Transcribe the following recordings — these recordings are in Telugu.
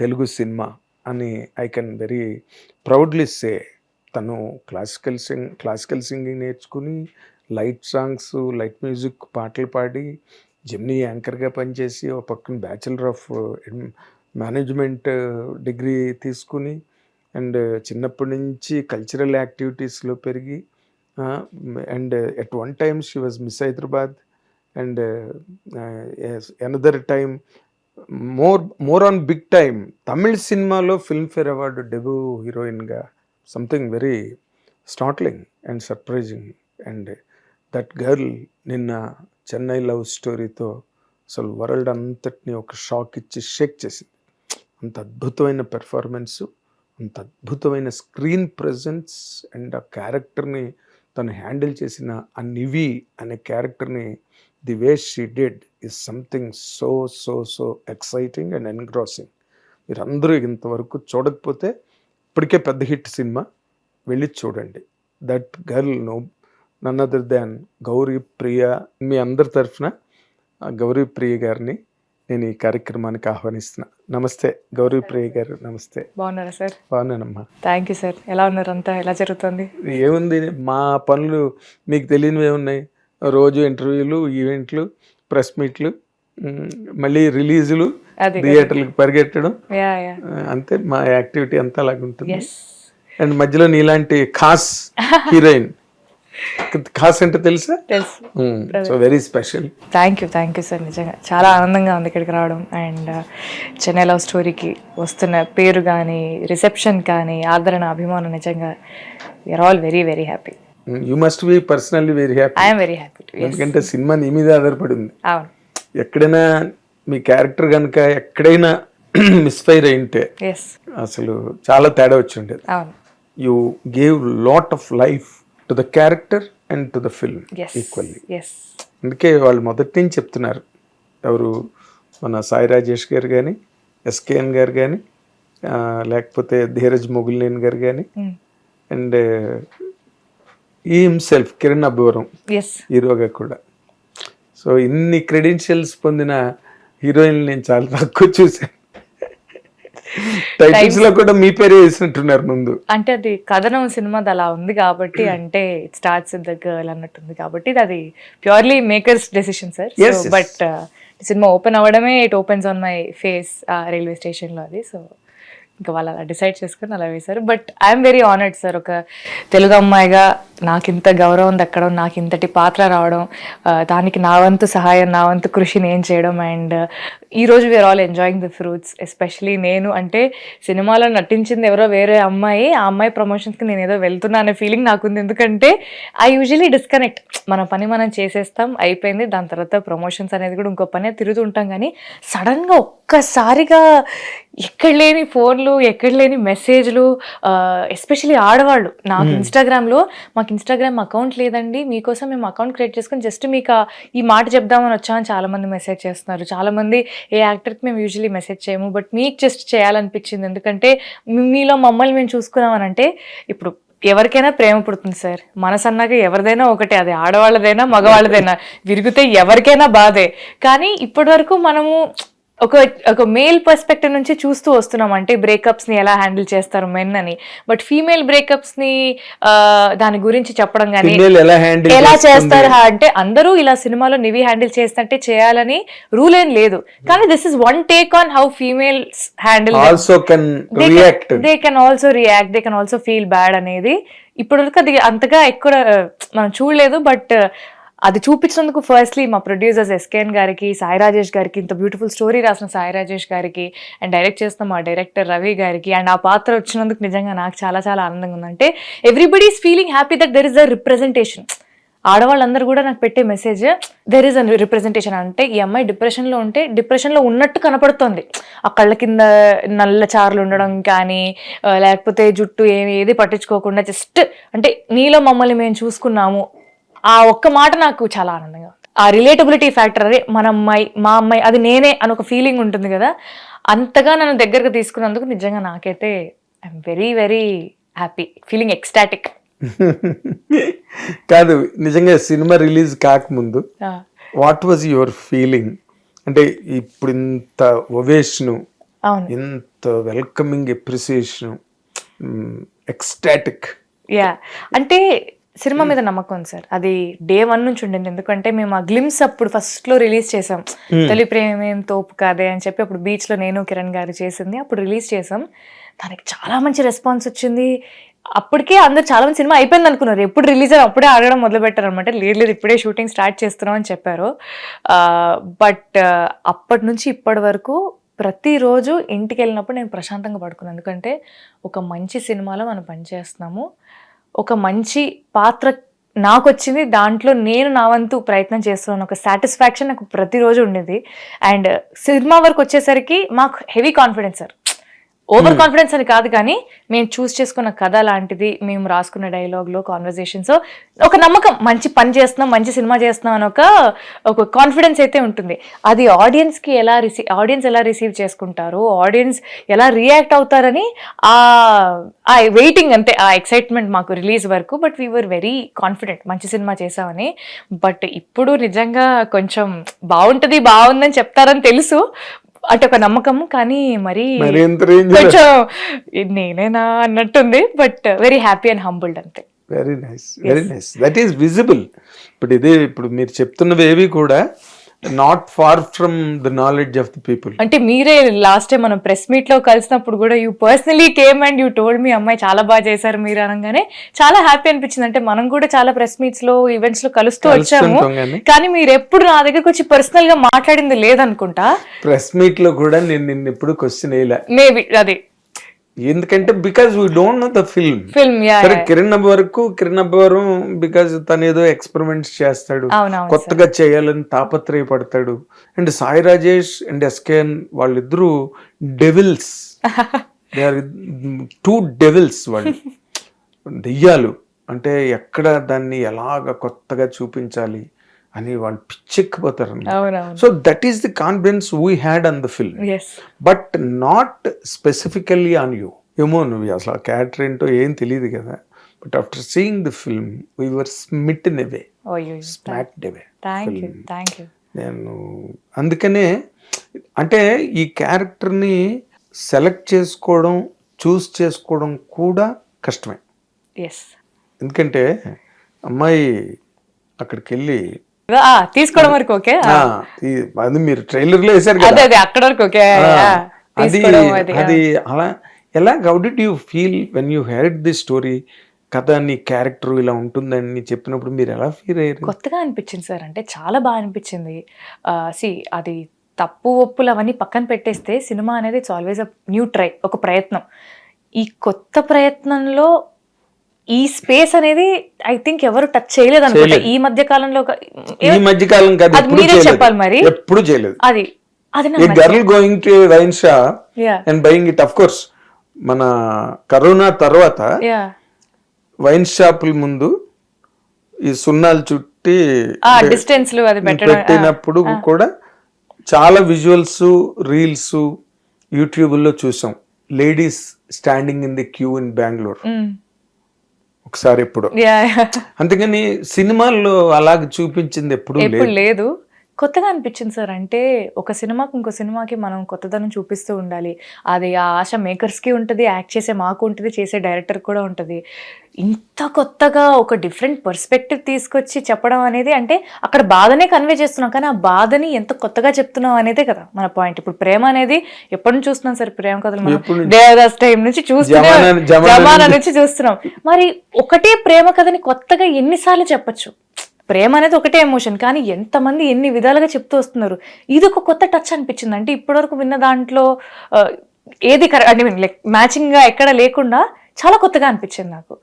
తెలుగు సినిమా అని I can very proudly say. తను క్లాసికల్ సింగింగ్ నేర్చుకుని లైట్ సాంగ్స్, లైట్ మ్యూజిక్ పాటలు పాడి జెమినీ యాంకర్గా పనిచేసి ఒక పక్కన బ్యాచిలర్ ఆఫ్ మేనేజ్మెంట్ డిగ్రీ తీసుకుని అండ్ చిన్నప్పటి నుంచి కల్చరల్ యాక్టివిటీస్లో పెరిగి and at one time she was Miss Hyderabad and another time more on big time Tamil సినిమాలో ఫిల్మ్ఫేర్ అవార్డు డెబ్యూ హీరోయిన్గా something very startling and surprising. And that girl నిన్న చెన్నై లవ్ స్టోరీతో అసలు వరల్డ్ అంతటిని ఒక షాక్ ఇచ్చి షేక్ చేసింది. అంత అద్భుతమైన పెర్ఫార్మెన్సు, అంత అద్భుతమైన స్క్రీన్ ప్రెజెన్స్ అండ్ ఆ క్యారెక్టర్ని తను హ్యాండిల్ చేసిన ఆ నివి అనే క్యారెక్టర్ని the way she did is something so so so exciting and engrossing. మీరందరూ ఇంతవరకు చూడకపోతే ఇప్పటికే పెద్ద హిట్ సినిమా, వెళ్ళి చూడండి. That girl none other than Gauri Priya. మీ అందరి తరఫున గౌరీ ప్రియ గారిని నేను ఈ కార్యక్రమానికి ఆహ్వానిస్తున్నా. నమస్తే గౌరీ ప్రియ గారు. నమస్తే. బాగున్నారా సార్? బాగున్నానమ్మా. Thank you sir. ఎలా ఉన్నారు? అంతా ఎలా జరుగుతుంది? ఏముంది, మా పనులు మీకు తెలియనివి ఏమున్నాయి, రోజు ఇంటర్వ్యూలు, ఈవెంట్లు, ప్రెస్ మీట్లు, మళ్ళీ రిలీజులు, థియేటర్లకు పరిగెట్టడం, అంతే మా యాక్టివిటీ అంతా అలాగుంటుంది. అండ్ మధ్యలో నీలాంటి ఖాస్ హీరోయిన్. ఖాస్ అంటే తెలుసా? So very special. Thank you sir. నిజంగా చాలా ఆనందంగా ఉంది ఇక్కడికి రావడం. అండ్ చెన్నై లవ్ స్టోరీకి వస్తున్న పేరు కానీ, రిసెప్షన్ కానీ, ఆదరణ, అభిమానం, నిజంగా we are all very very happy. You must be personally very happy. I'm very happy. ఎందుకంటే సినిమా నీ మీద ఆధారపడి ఉంది. అవును. ఎక్కడైనా మీ క్యారెక్టర్ కనుక ఎక్కడైనా మిస్ఫైర్ అయింటే అసలు చాలా తేడా వచ్చి ఉండేది. అవును. You gave lot of life to the character and to the film equally. అందుకే వాళ్ళు మొదటి నుంచి చెప్తున్నారు, ఎవరు మన సాయి రాజేష్ గారు కానీ, ఎస్కేఎన్ గారు కానీ, లేకపోతే ధీరజ్ మొగుల్నేని గారు కానీ, అండ్ ఈ హిమ్సెల్ఫ్ కిరణ్ అబ్బవరం హీరోగా కూడా. సో ఇన్ని క్రెడెన్షియల్స్ పొందిన హీరోయిన్ నేను చాలా తక్కువ చూశాను. టైటిల్స్ లో కూడా మీ పేరే వేసినట్టున్నారు ముందు. అంటే అది కథనం సినిమా అలా ఉంది కాబట్టి, అంటే it starts with the girl అన్నట్టుంది కాబట్టి అది purely makers decision sir. But cinema open అవ్వడమే it opens on my face railway station లో. అది సో ఇంకా వాళ్ళు అలా డిసైడ్ చేసుకుని అలా వేశారు. But I'm very honoured sir. ఒక తెలుగు అమ్మాయిగా నాకు ఇంత గౌరవం దక్కడం, నాకు ఇంతటి పాత్ర రావడం, దానికి నా వంతు సహాయం, నా వంతు కృషి నేను చేయడం. అండ్ ఈరోజు we are all enjoying the fruits. Especially నేను, అంటే సినిమాలో నటించింది ఎవరో వేరే అమ్మాయి, ఆ అమ్మాయి ప్రమోషన్స్కి నేను ఏదో వెళ్తున్నా అనే ఫీలింగ్ నాకుంది. ఎందుకంటే ఐ యూజువలీ డిస్కనెక్ట్. మన పని మనం చేసేస్తాం, అయిపోయింది. దాని తర్వాత ప్రమోషన్స్ అనేది కూడా ఇంకో పని తిరుగుతుంటాం. కానీ సడన్గా ఒక్కసారిగా ఎక్కడ లేని ఫోన్లు, ఎక్కడ లేని మెసేజ్లు, ఎస్పెషలీ ఆడవాళ్ళు. నాకు ఇన్స్టాగ్రామ్లో, మాకు ఇన్స్టాగ్రామ్ అకౌంట్ లేదండి, మీకోసం మేము అకౌంట్ క్రియేట్ చేసుకుని జస్ట్ మీకు ఈ మాట చెప్దామని వచ్చామని చాలామంది మెసేజ్ చేస్తున్నారు. చాలామంది ఏ యాక్టర్కి మేము యూజువలీ మెసేజ్ చేయము, బట్ మీకు జస్ట్ చేయాలనిపించింది. ఎందుకంటే మీలో మమ్మల్ని మేము చూసుకున్నామని. అంటే ఇప్పుడు ఎవరికైనా ప్రేమ పుడుతుంది సార్. మనసు అన్నాక ఎవరిదైనా ఒకటే, అది ఆడవాళ్ళదైనా మగవాళ్ళదైనా, విరిగితే ఎవరికైనా బాధే. కానీ ఇప్పటి వరకు మనము ఒక మేల్ పర్స్పెక్టివ్ నుంచి చూస్తూ వస్తున్నాం, అంటే బ్రేకప్స్ని ఎలా హ్యాండిల్ చేస్తారు మెన్ అని. బట్ ఫీమేల్ బ్రేకప్స్ని దాని గురించి చెప్పడం కానీ, ఎలా చేస్తారు అంటే అందరూ ఇలా సినిమాలో నివి హ్యాండిల్ చేస్తుంటే చేయాలని రూల్ ఏం లేదు. కానీ this is one take on how females handle. They can also react, they can also feel bad అనేది ఇప్పటివరకు అది అంతగా ఎక్కువ మనం చూడలేదు. బట్ అది చూపించినందుకు ఫస్ట్లీ మా ప్రొడ్యూసర్స్ ఎస్కేఎన్ గారికి, సాయి రాజేష్ గారికి, ఇంత బ్యూటిఫుల్ స్టోరీ రాసిన సాయి రాజేష్ గారికి, అండ్ డైరెక్ట్ చేస్తున్న మా డైరెక్టర్ రవి గారికి, అండ్ ఆ పాత్ర వచ్చినందుకు నిజంగా నాకు చాలా చాలా ఆనందంగా ఉందంటే everybody is feeling happy that there is a representation. ఆడవాళ్ళందరూ కూడా నాకు పెట్టే message, there is a representation. అంటే ఈ అమ్మాయి డిప్రెషన్లో ఉంటే డిప్రెషన్లో ఉన్నట్టు కనపడుతుంది. ఆ కళ్ళ కింద నల్ల చారులు ఉండడం కానీ, లేకపోతే జుట్టు ఏది పట్టించుకోకుండా జస్ట్ అంటే నీలో మమ్మల్ని మేము చూసుకున్నాము, ఆ ఒక్క మాట నాకు చాలా ఆనందంగా. ఆ రిలేటబిలిటీ ఫ్యాక్టర్, అదే మన అమ్మాయి, మా అమ్మాయి, అది నేనే అని ఒక ఫీలింగ్ ఉంటుంది కదా, అంతగా నన్ను దగ్గరకు తీసుకున్నందుకు నిజంగా నాకైతే I'm very very happy, feeling ecstatic. కాదు, నిజంగా సినిమా రిలీజ్ కాకముందు వాట్ వాజ్ యువర్ ఫీలింగ్? అంటే ఇప్పుడు ఇంత ఒవేషను, ఇంత వెల్కమింగ్ ఎప్రిసియేషన్, ఎక్స్టాటిక్. యా అంటే సినిమా మీద నమ్మకం ఉంది సార్, అది డే 1 నుంచి ఉండింది. ఎందుకంటే మేము ఆ గ్లిమ్స్ అప్పుడు ఫస్ట్ లో రిలీజ్ చేసాం, తొలి ప్రేమేం తోపు కాదే అని చెప్పి అప్పుడు బీచ్ లో నేను కిరణ్ గారు చేసింది, అప్పుడు రిలీజ్ చేసాం. దానికి చాలా మంచి రెస్పాన్స్ వచ్చింది. అప్పటికే అందరు చాలా మంది సినిమా అయిపోయింది అనుకున్నారు, ఎప్పుడు రిలీజ్ అయ్యి అప్పుడే ఆడడం మొదలు పెట్టారు అనమాట. లేదు ఇప్పుడే షూటింగ్ స్టార్ట్ చేస్తున్నాం అని చెప్పారు. బట్ అప్పటి నుంచి ఇప్పటి వరకు ప్రతిరోజు ఇంటికి వెళ్ళినప్పుడు నేను ప్రశాంతంగా పడుకున్నాను. ఎందుకంటే ఒక మంచి సినిమాలో మనం పనిచేస్తున్నాము, ఒక మంచి పాత్ర నాకు వచ్చింది, దాంట్లో నేను నా వంతు ప్రయత్నం చేస్తున్నాను, ఒక సాటిస్ఫాక్షన్ నాకు ప్రతిరోజు ఉండేది. అండ్ సినిమా వరకు వచ్చేసరికి మాకు heavy confidence sir, over confidence అని కాదు కానీ మేము చూస్ చేసుకున్న కథ లాంటిది, మేము రాసుకున్న డైలాగ్లో కాన్వర్జేషన్స్, ఒక నమ్మకం, మంచి పని చేస్తున్నాం, మంచి సినిమా చేస్తున్నాం అని ఒక కాన్ఫిడెన్స్ అయితే ఉంటుంది. అది ఆడియన్స్ ఎలా రిసీవ్ చేసుకుంటారు, ఆడియన్స్ ఎలా రియాక్ట్ అవుతారని ఆ వెయిటింగ్ అంతే, ఆ ఎక్సైట్మెంట్ మాకు రిలీజ్ వరకు. But we were very confident మంచి సినిమా చేసామని. బట్ ఇప్పుడు నిజంగా కొంచెం బాగుందని చెప్తారని తెలుసు, అటు ఒక నమ్మకం, కానీ మరి కొంచెం నేనేనా అన్నట్టుంది. But very happy and humbled అంతే. Very nice, that is visible. ఇప్పుడు మీరు చెప్తున్నవి ఏవి కూడా not far from the knowledge of the people. అంటే మీరే లాస్ట్ టైం మనం ప్రెస్ మీట్ లో కలిసినప్పుడు కూడా you personally came and you told me అమ్మాయి చాలా బాగా చేశారు మీరు అనగానే చాలా హ్యాపీ అనిపించింది. అంటే మనం కూడా చాలా ప్రెస్ మీట్స్ లో ఈవెంట్స్ లో కలుస్తూ వచ్చాము, కానీ మీరు ఎప్పుడు నా దగ్గరకు వచ్చి పర్సనల్ గా మాట్లాడింది లేదనుకుంటా. ప్రెస్ మీట్ లో కూడా నేను నిన్న ఎప్పుడు క్వశ్చన్ వేయలే, మేబీ అది ఎందుకంటే because we don't know the film. సరే కిరణ్ అబ్బవరం బికాజ్ తను ఏదో ఎక్స్పెరిమెంట్స్ చేస్తాడు, కొత్తగా చేయాలని తాపత్రయపడతాడు. అండ్ సాయి రాజేష్ అండ్ ఎస్కేఎన్ వాళ్ళిద్దరూ డెవిల్స్, దే ఆర్ 2 డెవిల్స్. వాళ్ళు దెయ్యాలు, అంటే ఎక్కడ దాన్ని ఎలాగ కొత్తగా చూపించాలి అని వాళ్ళు పిచ్చెక్కిపోతారు. So that is the confidence we had on the film, but not specifically on you. ఏమో నువ్వు అసలు ఆ క్యారెక్టర్ ఏంటో ఏం తెలియదు కదా, but after seeing the film we were smitten away, smacked away. నేను అందుకనే అంటే ఈ క్యారెక్టర్ని సెలెక్ట్ చేసుకోవడం, చూస్ చేసుకోవడం కూడా కష్టమే. ఎందుకంటే అమ్మాయి అక్కడికి వెళ్ళి తీసుకోవడం వరకు ఓకే, అది మీరు ట్రైలర్ లో వేసారు కదా, అక్కడ వరకు ఓకే. అది అలా ఎలా, how did you feel when you heard the story? కథ నీ క్యారెక్టర్ ఇలా ఉంటుందని చెప్పినప్పుడు మీరు ఎలా ఫీల్ అయ్యారు? కొత్తగా అనిపించింది సార్, అంటే చాలా బాగా అనిపించింది. అది తప్పు ఒప్పులు అవన్నీ పక్కన పెట్టేస్తే సినిమా అనేది it's always a new try, ఒక ప్రయత్నం. ఈ కొత్త ప్రయత్నంలో ఈ స్పేస్ అనేది ఐ థింక్ ఎవరు టచ్ చేయలేదు అనుకుంటా ఈ మధ్య కాలంలో. మీరే చెప్పాలి మరి, ఎప్పుడు చేయలేదు. అది girl going to wine shop and buying it. Of course మన కరోనా తర్వాత వైన్ షాపుల ముందు ఈ సున్నాలు చుట్టి డిస్టెన్స్ పెట్టినప్పుడు కూడా చాలా విజువల్స్, రీల్స్ యూట్యూబ్ లో చూసాం. Ladies standing in the queue in Bengaluru ఒకసారి ఎప్పుడు. అంతేగాని సినిమాల్లో అలాగ చూపించింది ఎప్పుడు లేదు. కొత్తగా అనిపించింది సార్, అంటే ఒక సినిమాకి ఇంకో సినిమాకి మనం కొత్తదనం చూపిస్తూ ఉండాలి. అది ఆ ఆశ మేకర్స్కి ఉంటుంది, యాక్ట్ చేసే మాకు ఉంటుంది, చేసే డైరెక్టర్ కూడా ఉంటుంది. ఇంత కొత్తగా ఒక డిఫరెంట్ పర్స్పెక్టివ్ తీసుకొచ్చి చెప్పడం అనేది, అంటే అక్కడ బాధనే కన్వే చేస్తున్నాం, కానీ ఆ బాధని ఎంత కొత్తగా చెప్తున్నాం అనేదే కదా మన పాయింట్. ఇప్పుడు ప్రేమ అనేది ఎప్పటి నుంచి చూస్తున్నాం సార్, ప్రేమ కథలు మనం దేవదాస్ టైం నుంచి చూస్తున్నాం, జమానా నుంచి చూస్తున్నాం. మరి ఒకటే ప్రేమ కథని కొత్తగా ఎన్నిసార్లు చెప్పచ్చు? ప్రేమ అనేది ఒకటే ఎమోషన్, కానీ ఎంతమంది ఎన్ని విధాలుగా చెప్తూ వస్తున్నారు. ఇది ఒక కొత్త టచ్ అనిపించింది. అంటే ఇప్పటివరకు విన్న దాంట్లో ఏది కరెక్ట్, లైక్ మ్యాచింగ్గా ఎక్కడ లేకుండా చాలా కొత్తగా అనిపించింది నాకు.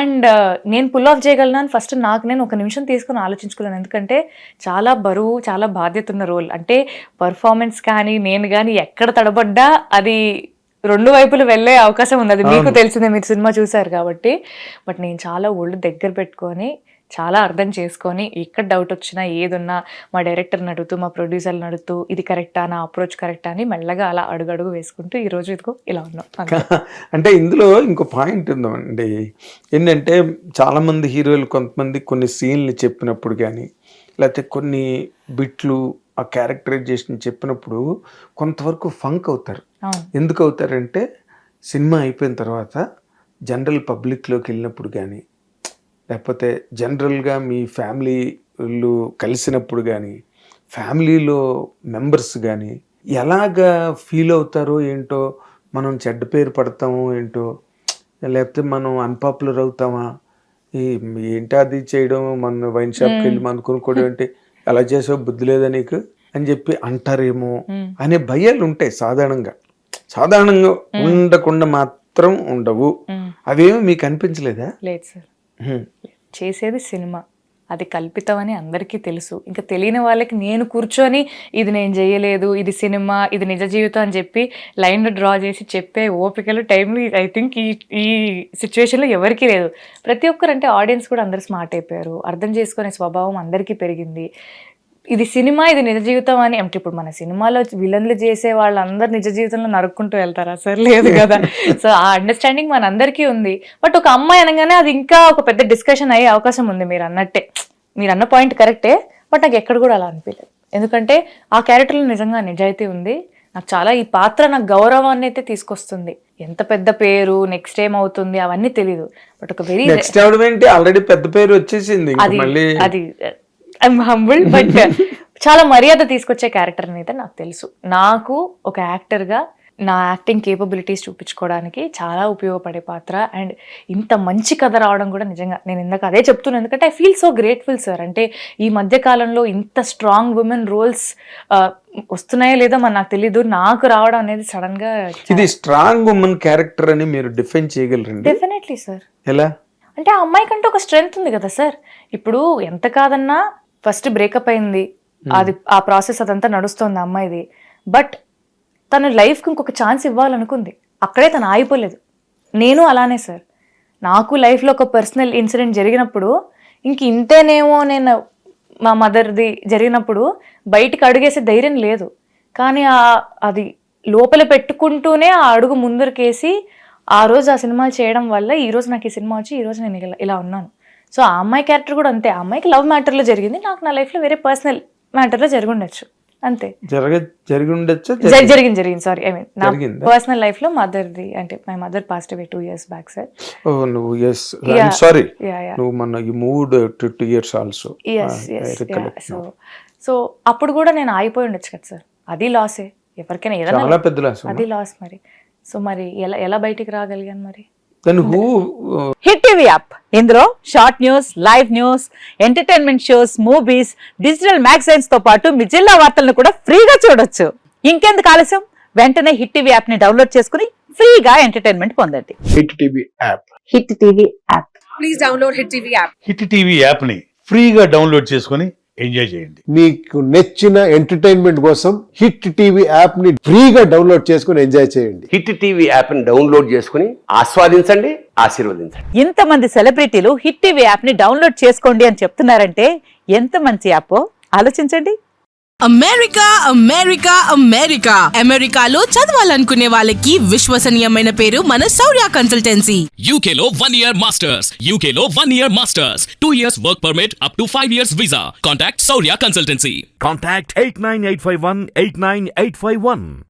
అండ్ నేను పుల్ ఆఫ్ చేయగలను అని ఫస్ట్ నేను ఒక నిమిషం తీసుకుని ఆలోచించుకున్నాను. ఎందుకంటే చాలా బరువు, చాలా బాధ్యత ఉన్న రోల్. అంటే పర్ఫార్మెన్స్ కానీ నేను కానీ ఎక్కడ తడబడ్డా అది 2 వైపులు వెళ్ళే అవకాశం ఉంది. అది మీకు తెలిసిందే, మీరు సినిమా చూసారు కాబట్టి. బట్ నేను చాలా ఒళ్ళు దగ్గర పెట్టుకొని, చాలా అర్థం చేసుకొని, ఎక్కడ డౌట్ వచ్చినా ఏదున్నా మా డైరెక్టర్ని అడుగుతూ, మా ప్రొడ్యూసర్ని అడుగుతూ, ఇది కరెక్టా, నా అప్రోచ్ కరెక్టా అని మెల్లగా అలా అడుగు వేసుకుంటూ ఈరోజు ఇదిగో ఇలా ఉన్నాం. అంటే ఇందులో ఇంకో పాయింట్ ఉందండి, ఏంటంటే చాలామంది హీరోలు కొంతమంది కొన్ని సీన్లు చెప్పినప్పుడు కానీ, లేకపోతే కొన్ని బిట్లు ఆ క్యారెక్టరైజేషన్ చెప్పినప్పుడు కొంతవరకు ఫంక్ అవుతారు. అవును. ఎందుకు అవుతారంటే సినిమా అయిపోయిన తర్వాత జనరల్ పబ్లిక్లోకి వెళ్ళినప్పుడు కానీ, లేకపోతే జనరల్గా మీ ఫ్యామిలీలు కలిసినప్పుడు కానీ, ఫ్యామిలీలో మెంబర్స్ కానీ ఎలాగా ఫీల్ అవుతారో ఏంటో, మనం చెడ్డ పేరు పడతామో ఏంటో, లేకపోతే మనం అన్పాపులర్ అవుతామా, ఏంటి అది చేయడం, మన వైన్ షాప్కి వెళ్ళి మన కొనుక్కోవడం ఏంటి, అలా చేసావు బుద్ధి లేదా నీకు అని చెప్పి అంటారేమో అనే భయాలు ఉంటాయి. సాధారణంగా ఉండకుండా మాత్రం ఉండవు. అవేమో మీకు అనిపించలేదా? లేదు సార్, చేసేది సినిమా, అది కల్పితం అని అందరికీ తెలుసు. ఇంకా తెలియని వాళ్ళకి నేను కూర్చొని ఇది నేను చేయలేదు, ఇది సినిమా, ఇది నిజ జీవితం అని చెప్పి లైన్ డ్రా చేసి చెప్పే ఓపికలు టైంలో ఐ థింక్ ఈ సిచ్యువేషన్లో ఎవరికీ లేదు. ప్రతి ఒక్కరు అంటే ఆడియన్స్ కూడా అందరు స్మార్ట్ అయిపోయారు, అర్థం చేసుకునే స్వభావం అందరికీ పెరిగింది. ఇది సినిమా, ఇది నిజ జీవితం అని అంటే ఇప్పుడు మన సినిమాలో విలన్లు చేసే వాళ్ళందరూ నిజ జీవితంలో నరుక్కుంటూ వెళ్తారా సార్? లేదు కదా. సో ఆ అండర్స్టాండింగ్ మనందరికీ ఉంది. బట్ ఒక అమ్మాయి అనగానే అది ఇంకా ఒక పెద్ద డిస్కషన్ అయ్యే అవకాశం ఉంది. మీరు అన్నట్టే, మీరు అన్న పాయింట్ కరెక్టే. బట్ నాకు ఎక్కడ కూడా అలా అనిపించలేదు. ఎందుకంటే ఆ క్యారెక్టర్లో నిజంగా నిజాయితీ ఉంది. నాకు చాలా ఈ పాత్ర నాకు గౌరవాన్ని అయితే తీసుకొస్తుంది. ఎంత పెద్ద పేరు నెక్స్ట్ ఏం అవుతుంది అవన్నీ తెలీదు. బట్ ఒక వెరీ ఆల్రెడీ పెద్ద పేరు వచ్చేసింది. అది ఐఎమ్ హంబుల్, బట్ చాలా మర్యాద తీసుకొచ్చే క్యారెక్టర్ అయితే నాకు తెలుసు. నాకు ఒక యాక్టర్గా నా యాక్టింగ్ కేపబిలిటీస్ చూపించుకోవడానికి చాలా ఉపయోగపడే పాత్ర. అండ్ ఇంత మంచి కథ రావడం కూడా నిజంగా నేను ఇందాక అదే చెప్తున్నాను. ఎందుకంటే I feel so grateful sir. అంటే ఈ మధ్య కాలంలో ఇంత స్ట్రాంగ్ ఉమెన్ రోల్స్ వస్తున్నాయో లేదో మరి నాకు తెలీదు, నాకు రావడం అనేది సడన్ గా. ఇది స్ట్రాంగ్ ఉమెన్ క్యారెక్టర్ అని మీరు డిఫైన్ చేయగలరండి? Definitely sir. ఎలా అంటే ఆ అమ్మాయి కంటే ఒక స్ట్రెంగ్త్ ఉంది కదా సార్. ఇప్పుడు ఎంత కాదన్నా ఫస్ట్ బ్రేకప్ అయింది, అది ఆ ప్రాసెస్ అదంతా నడుస్తుంది అమ్మాయిది. బట్ తన లైఫ్కి ఇంకొక ఛాన్స్ ఇవ్వాలనుకుంది, అక్కడే తను ఆగిపోలేదు. నేను అలానే సార్, నాకు లైఫ్లో ఒక పర్సనల్ ఇన్సిడెంట్ జరిగినప్పుడు ఇంక ఇంతేనేమో, నేను మా మదర్ది జరిగినప్పుడు బయటికి అడుగేసే ధైర్యం లేదు. కానీ అది లోపల పెట్టుకుంటూనే ఆ అడుగు ముందరికేసి ఆ రోజు ఆ సినిమాలు చేయడం వల్ల ఈరోజు నాకు ఈ సినిమా వచ్చి ఈరోజు నేను ఇలా ఉన్నాను. సో ఆ అమ్మాయి క్యారెక్టర్ కూడా అంతే. ఆ అమ్మాయికి లవ్ మ్యాటర్లో జరిగింది, నాకు నా లైఫ్లో వేరే పర్సనల్ మ్యాటర్లో జరిగి ఉండొచ్చు అంతే. జరిగింది సారీ, ఐ మీన్ నా పర్సనల్ లైఫ్ లో మదర్ది, అంటే my mother passed away 2 years back sir. So అప్పుడు కూడా నేను ఆగిపోయి ఉండొచ్చు కదా సార్. అది లాసే, ఎవరికైనా ఏదైనా అది లాస్. మరి సో మరి ఎలా బయటికి రాగలిగాను మరి? హిట్ టీవీ యాప్, ఇందులో short news, live news, entertainment shows, movies, digital magazines తో పాటు మీ జిల్లా వార్తలను కూడా ఫ్రీగా చూడొచ్చు. ఇంకెందుకు ఆలస్యం, వెంటనే హిట్ టీవీ యాప్ ని డౌన్లోడ్ చేసుకుని ఫ్రీగా ఎంటర్టైన్మెంట్ పొందండి. Hit TV app, hit TV app, please download hit TV app. Hit TV app ని ఫ్రీగా డౌన్లోడ్ చేసుకుని ఎంజాయ్ చేయండి. మీకు నచ్చిన ఎంటర్టైన్మెంట్ కోసం హిట్ టీవీ యాప్ ని ఫ్రీగా డౌన్లోడ్ చేసుకుని ఎంజాయ్ చేయండి. హిట్ టీవీ యాప్ ని డౌన్లోడ్ చేసుకుని ఆస్వాదించండి, ఆశీర్వదించండి. ఇంతమంది సెలబ్రిటీలు హిట్ టీవీ యాప్ ని డౌన్లోడ్ చేసుకోండి అని చెప్తున్నారంటే ఎంత మంచి యాప్ ఆలోచించండి. అమెరికా అమెరికా అమెరికా అమెరికాలో చదవాలనుకునే వాళ్ళకి విశ్వసనీయమైన పేరు మన శౌర్య కన్సల్టెన్సీ. UK లో 1 year masters, UK లో 1 year masters, 2 years work permit up to 5 years visa. Contact Saurya Consultancy. Contact 89851 89851.